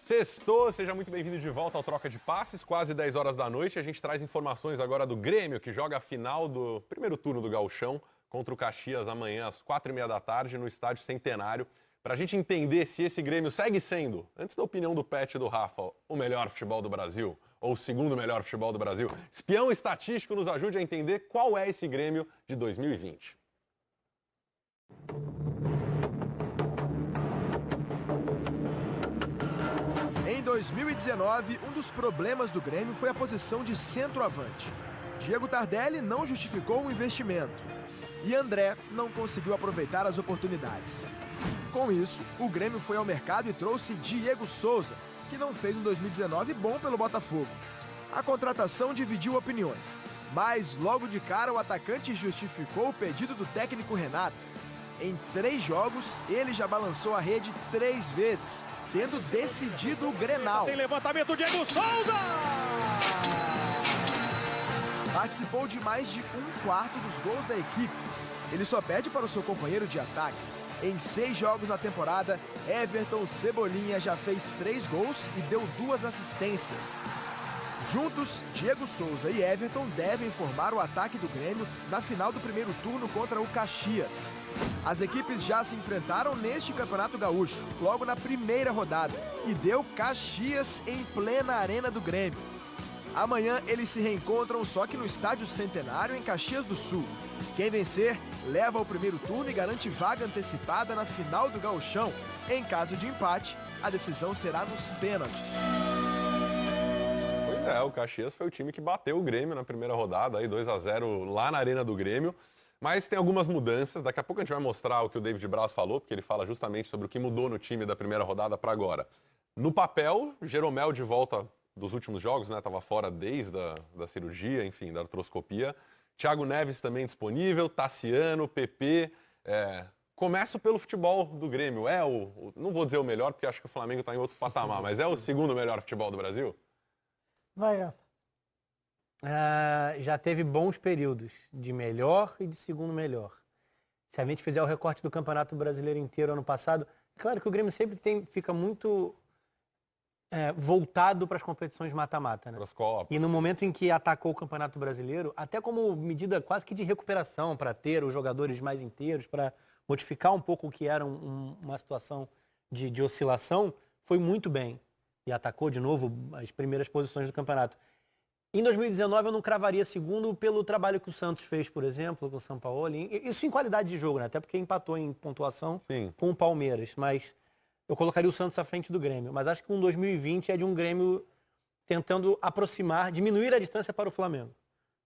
Sextou, seja muito bem-vindo de volta ao Troca de Passes, quase 10 horas da noite. A gente traz informações agora do Grêmio, que joga a final do primeiro turno do Gauchão contra o Caxias amanhã às 4h30 da tarde no Estádio Centenário. Para a gente entender se esse Grêmio segue sendo, antes da opinião do Pet e do Rafa, o melhor futebol do Brasil, ou o segundo melhor futebol do Brasil. Espião estatístico nos ajude a entender qual é esse Grêmio de 2020. Em 2019, um dos problemas do Grêmio foi a posição de centroavante. Diego Tardelli não justificou o investimento e André não conseguiu aproveitar as oportunidades. Com isso, o Grêmio foi ao mercado e trouxe Diego Souza, que não fez um 2019 bom pelo Botafogo. A contratação dividiu opiniões, mas logo de cara o atacante justificou o pedido do técnico Renato. Em 3 jogos, ele já balançou a rede 3 vezes, tendo decidido o Grenal. Tem levantamento, Diego Souza! Participou de mais de 1/4 dos gols da equipe. Ele só perde para o seu companheiro de ataque. Em 6 jogos na temporada, Everton Cebolinha já fez 3 gols e deu 2 assistências. Juntos, Diego Souza e Everton devem formar o ataque do Grêmio na final do primeiro turno contra o Caxias. As equipes já se enfrentaram neste Campeonato Gaúcho, logo na primeira rodada, e deu Caxias em plena arena do Grêmio. Amanhã eles se reencontram só que no Estádio Centenário, em Caxias do Sul. Quem vencer, leva o primeiro turno e garante vaga antecipada na final do Gauchão. Em caso de empate, a decisão será nos pênaltis. Pois é, o Caxias foi o time que bateu o Grêmio na primeira rodada, aí 2-0 lá na arena do Grêmio. Mas tem algumas mudanças, daqui a pouco a gente vai mostrar o que o David Braz falou, porque ele fala justamente sobre o que mudou no time da primeira rodada para agora. No papel, Jeromel de volta dos últimos jogos, né? Tava fora desde da cirurgia, enfim, da artroscopia. Thiago Neves também disponível, Tassiano, PP. Começo pelo futebol do Grêmio. Não vou dizer o melhor, porque acho que o Flamengo está em outro patamar, mas é o segundo melhor futebol do Brasil? Vai, Rafa. Já teve bons períodos de melhor e de segundo melhor. Se a gente fizer o recorte do Campeonato Brasileiro inteiro ano passado, é claro que o Grêmio sempre fica muito voltado para as competições mata-mata, né? Para as Copas. E no momento em que atacou o Campeonato Brasileiro, até como medida quase que de recuperação, para ter os jogadores mais inteiros, para modificar um pouco o que era uma situação de oscilação, foi muito bem. E atacou de novo as primeiras posições do campeonato. Em 2019 eu não cravaria segundo pelo trabalho que o Santos fez, por exemplo, com o São Paulo. Isso em qualidade de jogo, né? Até porque empatou em pontuação com o Palmeiras. Mas eu colocaria o Santos à frente do Grêmio. Mas acho que um 2020 é de um Grêmio tentando aproximar, diminuir a distância para o Flamengo.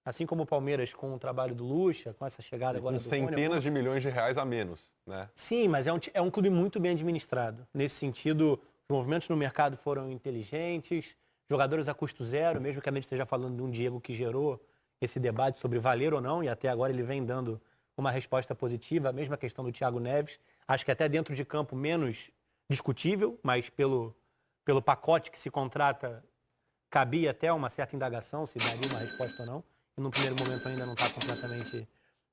Assim como o Palmeiras com o trabalho do Lucha, com essa chegada agora do Rony. Centenas de milhões de reais a menos, né? Sim, mas é um clube muito bem administrado. Nesse sentido, os movimentos no mercado foram inteligentes, jogadores a custo zero, mesmo que a gente esteja falando de um Diego que gerou esse debate sobre valer ou não, e até agora ele vem dando uma resposta positiva, a mesma questão do Thiago Neves, acho que até dentro de campo menos discutível, mas pelo pacote que se contrata, cabia até uma certa indagação se daria uma resposta ou não, e no primeiro momento ainda não está completamente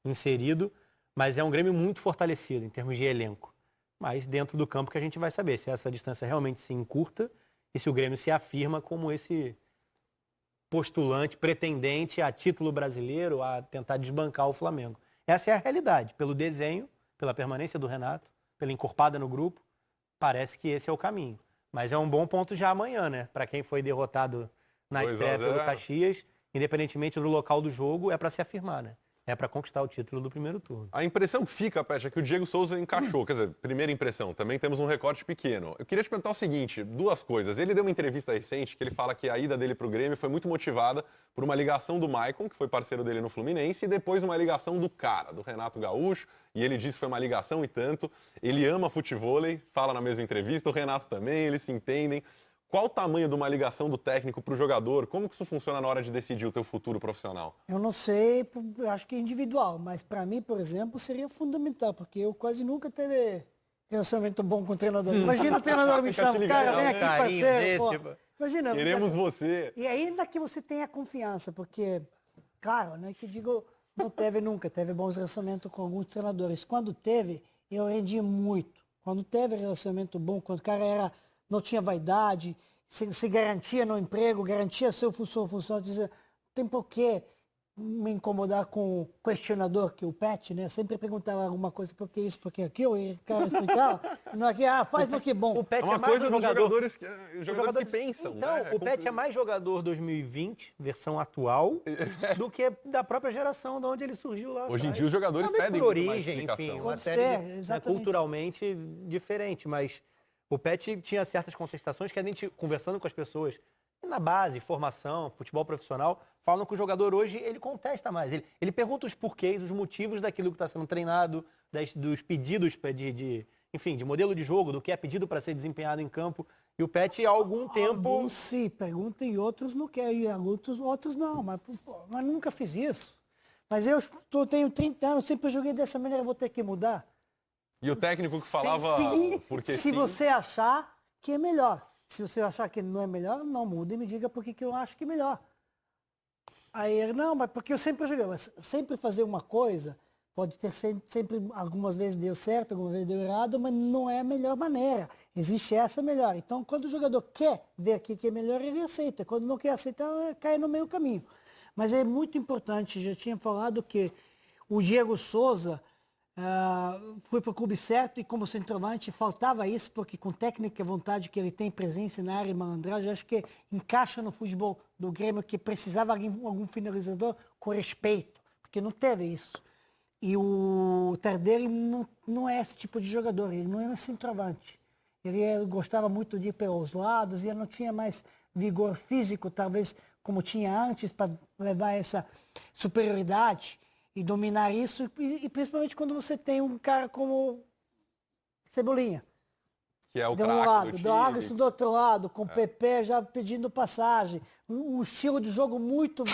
inserido, mas é um Grêmio muito fortalecido em termos de elenco, mas dentro do campo que a gente vai saber se essa distância realmente se encurta e se o Grêmio se afirma como esse postulante, pretendente a título brasileiro, a tentar desbancar o Flamengo. Essa é a realidade. Pelo desenho, pela permanência do Renato, pela encorpada no grupo, parece que esse é o caminho. Mas é um bom ponto já amanhã, né? Para quem foi derrotado na estreia pelo Caxias, independentemente do local do jogo, é para se afirmar, né? É para conquistar o título do primeiro turno. A impressão que fica, Pet, é que o Diego Souza encaixou. Quer dizer, primeira impressão, também temos um recorte pequeno. Eu queria te perguntar o seguinte, 2 coisas. Ele deu uma entrevista recente que ele fala que a ida dele para o Grêmio foi muito motivada por uma ligação do Maicon, que foi parceiro dele no Fluminense, e depois uma ligação do cara, do Renato Gaúcho, e ele disse que foi uma ligação e tanto. Ele ama futevôlei, fala na mesma entrevista, o Renato também, eles se entendem. Qual o tamanho de uma ligação do técnico para o jogador? Como que isso funciona na hora de decidir o teu futuro profissional? Eu não sei, eu acho que é individual, mas para mim, por exemplo, seria fundamental, porque eu quase nunca tive relacionamento bom com o treinador. Imagina o treinador me chama, cara, vem aqui, parceiro. Pô. Imagina. Queremos você. E ainda que você tenha confiança, porque, claro, né, que digo, não teve nunca, teve bons relacionamentos com alguns treinadores. Quando teve, eu rendi muito. Quando teve relacionamento bom, quando o cara era não tinha vaidade, se garantia no emprego, garantia sua função, dizer, tem por que me incomodar com o questionador, que o Pet, né? Sempre perguntava alguma coisa, por que isso, por que aquilo, e o cara explicava, não é que, faz porque bom. O Pet É uma mais coisa um dos jogador... jogadores que pensam, então, né? o Pet é mais jogador 2020, versão atual, do que da própria geração de onde ele surgiu lá Hoje em atrás. dia os jogadores Talvez pedem por muito mais origem, explicação. enfim, uma Pode série ser, né, exatamente. culturalmente diferente, mas o Pet tinha certas contestações que a gente, conversando com as pessoas, na base, formação, futebol profissional, falam que o jogador hoje, ele contesta mais. Ele pergunta os porquês, os motivos daquilo que está sendo treinado, dos pedidos enfim, de modelo de jogo, do que é pedido para ser desempenhado em campo. E o Pet, há algum tempo... Alguns sim, perguntam e outros não querem, e outros não, mas nunca fiz isso. Mas eu tenho 30 anos, sempre joguei dessa maneira, vou ter que mudar. E o técnico que falava porque se sim. você achar que é melhor. Se você achar que não é melhor, não muda e me diga por que eu acho que é melhor. Aí ele, não, mas porque eu sempre joguei. Mas sempre fazer uma coisa, pode ter sempre, algumas vezes deu certo, algumas vezes deu errado, mas não é a melhor maneira. Existe essa melhor. Então, quando o jogador quer ver aqui que é melhor, ele aceita. Quando não quer aceitar, cai no meio caminho. Mas é muito importante, já tinha falado que o Diego Souza foi para o clube certo e como centroavante faltava isso, porque com técnica e vontade que ele tem, presença na área e malandragem, acho que encaixa no futebol do Grêmio, que precisava de algum finalizador com respeito, porque não teve isso. E o Tardelli não é esse tipo de jogador, ele não é centroavante. Ele gostava muito de ir pelos lados e ele não tinha mais vigor físico, talvez como tinha antes, para levar essa superioridade e dominar isso, e principalmente quando você tem um cara como Cebolinha. Que é o De um craque lado, do do Alisson time. do outro lado, com o Pepe já pedindo passagem. Um estilo de jogo muito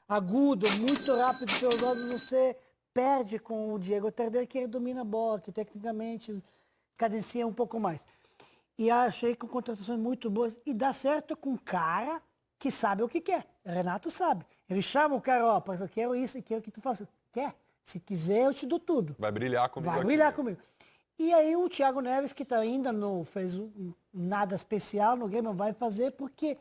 agudo, muito rápido pelos lados, você perde com o Diego Tardelli, que ele domina a bola, que tecnicamente cadencia um pouco mais. E achei com contratações muito boas, e dá certo com um cara que sabe o que quer. O Renato sabe. Ele chama o cara, ó, eu quero isso e quero que tu faça. Quer? Se quiser, eu te dou tudo. Vai brilhar comigo. Vai aqui, brilhar né? comigo. E aí o Thiago Neves, que ainda não fez nada especial no Grêmio, vai fazer porque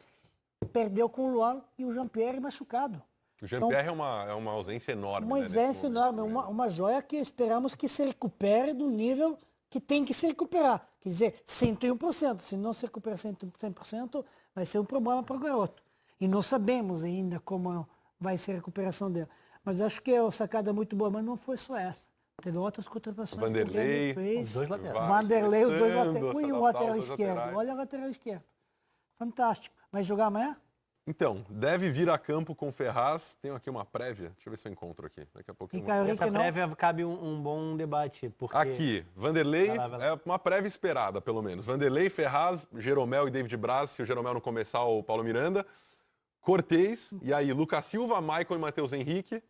perdeu com o Luan e o Jean-Pierre machucado. O Jean-Pierre é uma ausência enorme. Uma né, nesse ausência momento, enorme, né? uma joia que esperamos que se recupere do nível que tem que se recuperar. Quer dizer, 101%. Se não se recuperar 100%, vai ser um problema para o garoto. E não sabemos ainda como vai ser a recuperação dele. Mas acho que é uma sacada muito boa, mas não foi só essa. Teve outras contratações. Vanderlei, que o Grêmio fez. os dois laterais. Vanderlei, os dois Tentando laterais. se E o adaptar lateral aos dois esquerdo. laterais. Olha o lateral esquerdo. Fantástico. Vai jogar amanhã? Então, deve vir a campo com Ferraz. Tenho aqui uma prévia. Deixa eu ver se eu encontro aqui. Daqui a pouco eu E vou... Caio Essa Henrique não? prévia cabe um bom debate, porque... Aqui, Vanderlei, Vai lá. é uma prévia esperada, pelo menos. Vanderlei, Ferraz, Jeromel e David Braz, se o Jeromel não começar, o Paulo Miranda. Cortez, e aí Lucas Silva, Maicon e Matheus Henrique,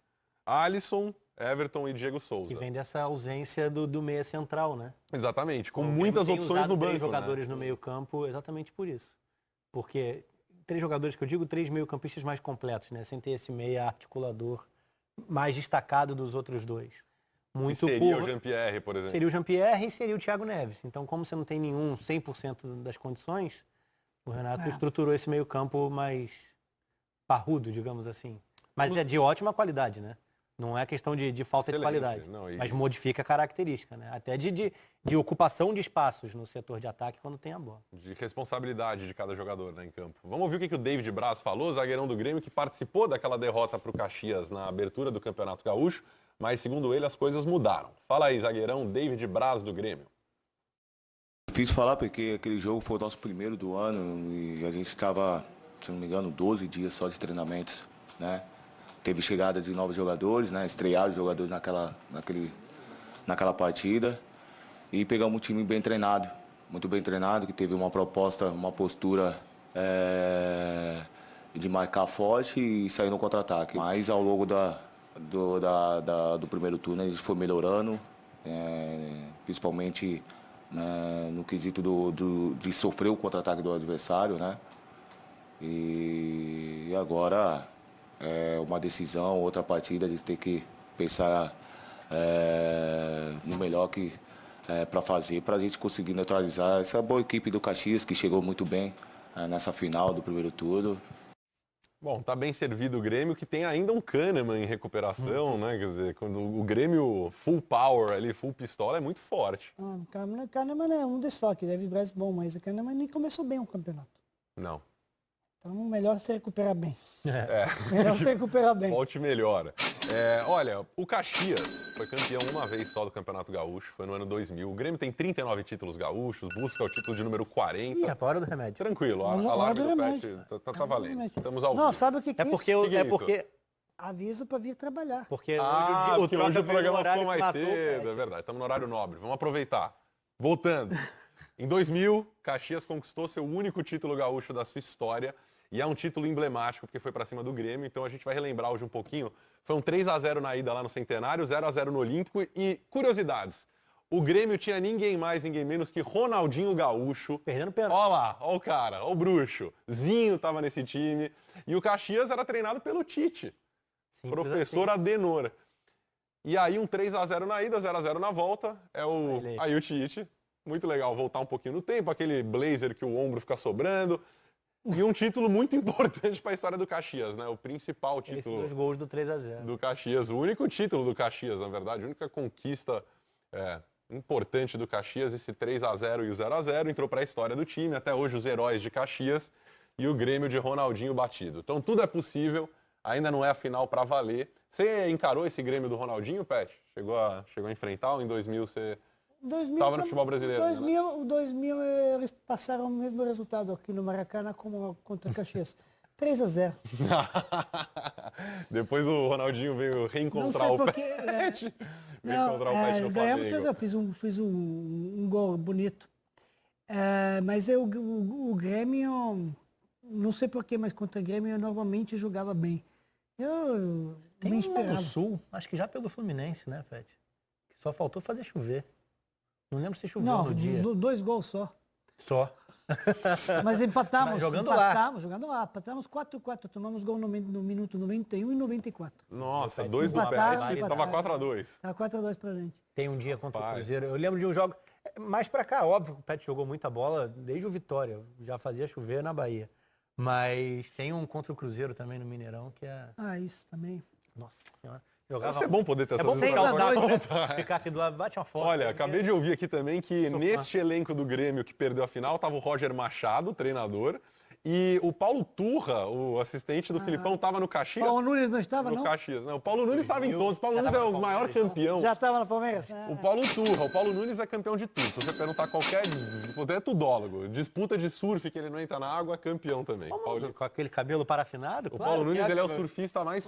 Alisson, Everton e Diego Souza. Que vem dessa ausência do meia central, né? Exatamente, com O Grêmio muitas tem opções usado no três banco. jogadores né? no meio campo exatamente por isso. Porque 3 jogadores que eu digo, 3 meio-campistas mais completos, né? Sem ter esse meia articulador mais destacado dos outros dois. Muito Que seria por... o Jean-Pierre, por exemplo. Seria o Jean-Pierre e seria o Thiago Neves. Então, como você não tem nenhum 100% das condições, o Renato estruturou esse meio-campo mais parrudo, digamos assim. Mas é de ótima qualidade, né? Não é questão de falta de Excelente, qualidade. não, e- Mas modifica a característica, né? Até de ocupação de espaços no setor de ataque quando tem a bola. De responsabilidade de cada jogador, né, em campo. Vamos ouvir o que o David Braz falou, zagueirão do Grêmio, que participou daquela derrota para o Caxias na abertura do Campeonato Gaúcho, mas segundo ele as coisas mudaram. Fala aí, zagueirão David Braz do Grêmio. Difícil falar porque aquele jogo foi o nosso primeiro do ano e a gente estava, se não me engano, 12 dias só de treinamentos, né? Teve chegada de novos jogadores, né? Estrearam os jogadores naquela partida e pegamos um time bem treinado, muito bem treinado, que teve uma proposta, uma postura de marcar forte e sair no contra-ataque. Mas ao longo do primeiro turno a gente foi melhorando, principalmente no quesito de sofrer o contra-ataque do adversário, né? E agora é uma decisão, outra partida, a gente tem que pensar no melhor que para fazer, para a gente conseguir neutralizar essa boa equipe do Caxias, que chegou muito bem nessa final do primeiro turno. Bom, tá bem servido o Grêmio, que tem ainda um Kahneman em recuperação, né? Quer dizer, quando o Grêmio full power ali, full pistola, é muito forte. O Kahneman é um desfoque, deve Braz bom, mas o Kahneman nem começou bem o campeonato. Não. Então, melhor se recuperar bem. Melhor se recuperar bem. Volte e melhora. Olha, o Caxias foi campeão uma vez só do Campeonato Gaúcho, foi no ano 2000. O Grêmio tem 39 títulos gaúchos, busca o título de número 40. Ih, é a hora do remédio. Tranquilo, a alarme do Pet tá valendo. Estamos ao Não, vivo. sabe o que É é porque, isso? Que é porque, Aviso para vir trabalhar. porque Porque hoje o programa horário ficou mais que matou o cedo, Pet. é verdade. Estamos no horário nobre. Vamos aproveitar. Voltando. Em 2000, Caxias conquistou seu único título gaúcho da sua história. E é um título emblemático, porque foi para cima do Grêmio. Então a gente vai relembrar hoje um pouquinho. Foi um 3-0 na ida lá no Centenário, 0-0 no Olímpico. E, curiosidades, o Grêmio tinha ninguém mais, ninguém menos que Ronaldinho Gaúcho. Perdendo pênalti. Olha lá, olha o cara, olha o bruxo. Zinho tava nesse time. E o Caxias era treinado pelo Tite, Simples professor assim. Adenor. E aí um 3-0 na ida, 0-0 na volta. Aí o Tite. Muito legal voltar um pouquinho no tempo, aquele blazer que o ombro fica sobrando. E um título muito importante para a história do Caxias, né? O principal Esses título 2 gols do 3-0. do Caxias, o único título do Caxias, na verdade, a única conquista importante do Caxias, esse 3-0 e o 0-0, entrou para a história do time, até hoje os heróis de Caxias e o Grêmio de Ronaldinho batido. Então tudo é possível, ainda não é a final para valer. Você encarou esse Grêmio do Ronaldinho, Pet? Chegou a enfrentar ou em 2000 você... 2000, Tava no futebol brasileiro, 2000 eles passaram o mesmo resultado aqui no Maracanã como contra o Caxias. 3-0. Depois o Ronaldinho veio reencontrar o Pet. Veio encontrar o Pet no ganhamos, Flamengo. eu fiz um gol bonito. Mas o Grêmio, não sei porquê, mas contra o Grêmio eu normalmente jogava bem. Eu Tem me um esperava. no Sul, acho que já pelo Fluminense, né, Pet? Só faltou fazer chover. Não lembro se choveu Não, no dia. 2 gols só. Só. Mas empatamos. Mas jogando jogando lá. Empatamos 4-4. Tomamos gol no minuto 91 e 94. Nossa, 2 do Empataram, Pet, tava 4-2. Tá 4-2 pra gente. Tem um dia contra o Rapaz. Cruzeiro. Eu lembro de um jogo. Mais pra cá, óbvio que o Pet jogou muita bola desde o Vitória. Já fazia chover na Bahia. Mas tem um contra o Cruzeiro também no Mineirão que é. Isso também. Nossa Senhora. Deve ser bom poder ter essas bom histórias ficar, pra né? contar. Ficar aqui do lado, bate uma foto. Olha, acabei de ouvir aqui também que Sou neste elenco do Grêmio que perdeu a final tava o Roger Machado, treinador, e o Paulo Turra, o assistente do Filipão, tava no Caxias. Paulo Nunes não estava, No não? Caxias, não. O Paulo Nunes estava em todos. O Paulo Nunes é o maior campeão. Já estava no Palmeiras? O Paulo Turra, o Paulo Nunes é campeão de tudo. Se você perguntar qualquer tudólogo, disputa de surf que ele não entra na água, é campeão também. Com aquele cabelo parafinado? O claro Paulo que Nunes ele é o campeão. surfista mais